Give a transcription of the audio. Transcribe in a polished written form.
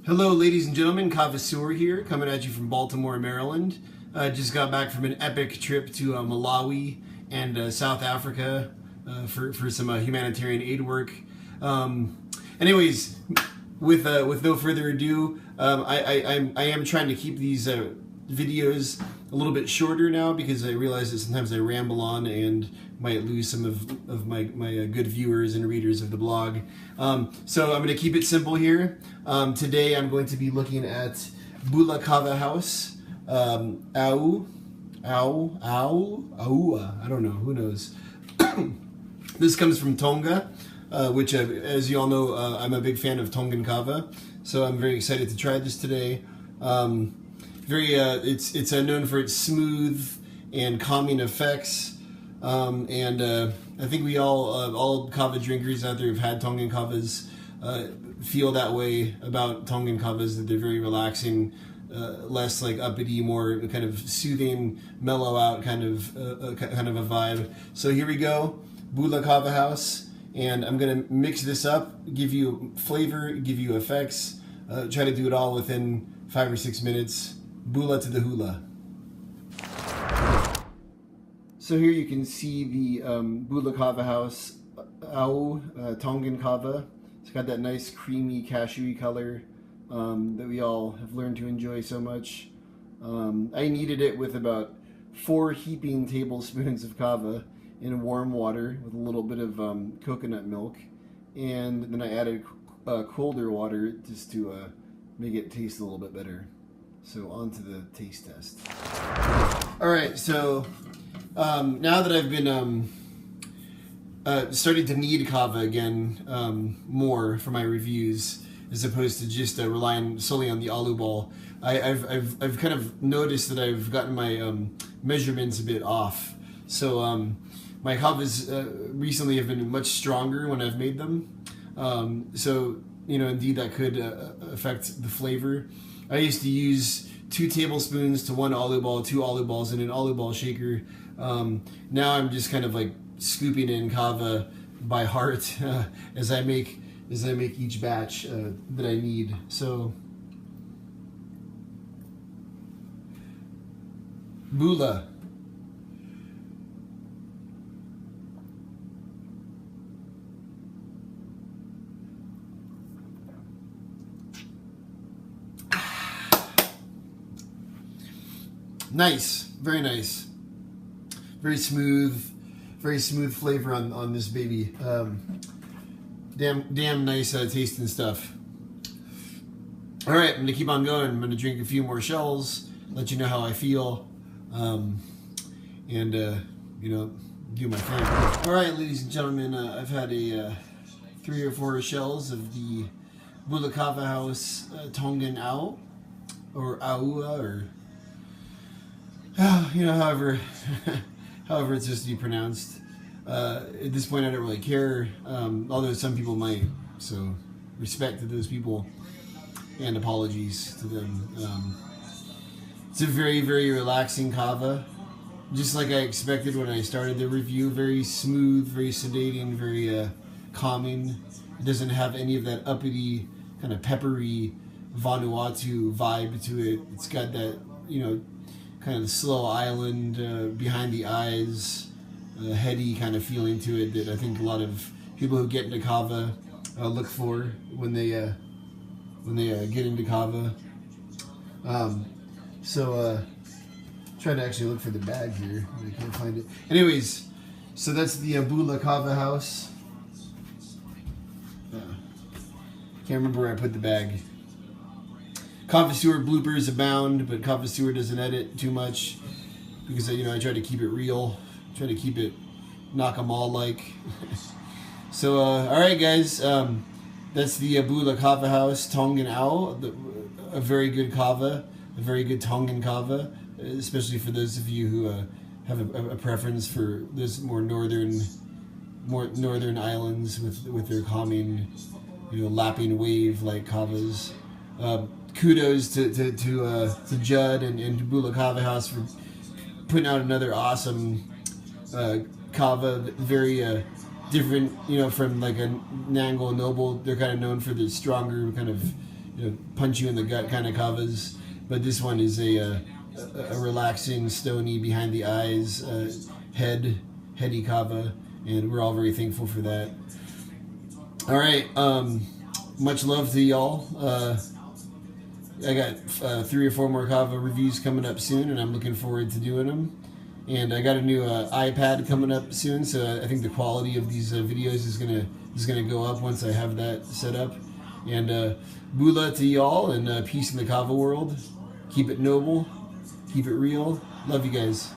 Hello, ladies and gentlemen. Kava here, coming at you from Baltimore, Maryland. Just got back from an epic trip to Malawi and South Africa for some humanitarian aid work. Anyways, with no further ado, I am trying to keep these videos a little bit shorter now because I realize that sometimes I ramble on and might lose some of my good viewers and readers of the blog. So I'm going to keep it simple here. Today I'm going to be looking at Bula Kava House. Aua. I don't know. Who knows? This comes from Tonga, which, as you all know, I'm a big fan of Tongan Kava. So I'm very excited to try this today. It's known for its smooth and calming effects. I think we all Kava drinkers out there who've had Tongan Kavas feel that way about Tongan Kavas, that they're very relaxing, less like uppity, more kind of soothing, mellow out kind of a vibe. So here we go, Bula Kava House, and I'm gonna mix this up, give you flavor, give you effects, try to do it all within 5 or 6 minutes. Bula to the hula. So here you can see the Bula Kava House, Tongan Kava. It's got that nice creamy cashewy color that we all have learned to enjoy so much. I kneaded it with about 4 heaping tablespoons of kava in warm water with a little bit of coconut milk, and then I added colder water just to make it taste a little bit better. So on to the taste test. Alright, so now that I've been starting to knead kava again more for my reviews, as opposed to just relying solely on the alu ball, I've kind of noticed that I've gotten my measurements a bit off. So my kavas recently have been much stronger when I've made them. So indeed that could affect the flavor. I used to use 2 tablespoons to 1 alu ball, 2 alu balls in an alu ball shaker. Now I'm just kind of like scooping in kava by heart as I make each batch that I need. So Bula. Nice, very nice, very smooth flavor on this baby. Damn nice tasting stuff. All right, I'm gonna keep on going. I'm gonna drink a few more shells, let you know how I feel, and do my thing. All right, ladies and gentlemen, I've had 3 or 4 shells of the Bula Kava House Tongan Au, or Aua, or however it's supposed to be pronounced. At this point I don't really care, although some people might, so respect to those people and apologies to them. It's a very, very relaxing kava, just like I expected when I started the review. Very smooth, very sedating, very calming. It doesn't have any of that uppity, kind of peppery Vanuatu vibe to it. It's got that, kind of slow island, behind the eyes, heady kind of feeling to it that I think a lot of people who get into kava look for when they get into kava. Trying to actually look for the bag here, but I can't find it. Anyways, so that's the Bula Kava House. Can't remember where I put the bag. Kava bloopers abound, but Kava doesn't edit too much because I try to keep it real, try to keep it knock 'em all like. So all right, guys, that's the Bula Kava House Tongan Au, a very good kava, a very good Tongan kava, especially for those of you who have a preference for those more northern islands with their calming, lapping wave like kavas. Kudos to Judd and Bula Kava House for putting out another awesome kava, very different, from like a Nangle Noble. They're kind of known for the stronger kind of punch you in the gut kind of kavas. But this one is a relaxing, stony, behind the eyes, heady kava, and we're all very thankful for that. All right, much love to y'all. I got 3 or 4 more kava reviews coming up soon, and I'm looking forward to doing them. And I got a new iPad coming up soon, so I think the quality of these videos is gonna go up once I have that set up. And Bula to y'all, and peace in the kava world. Keep it noble, keep it real. Love you guys.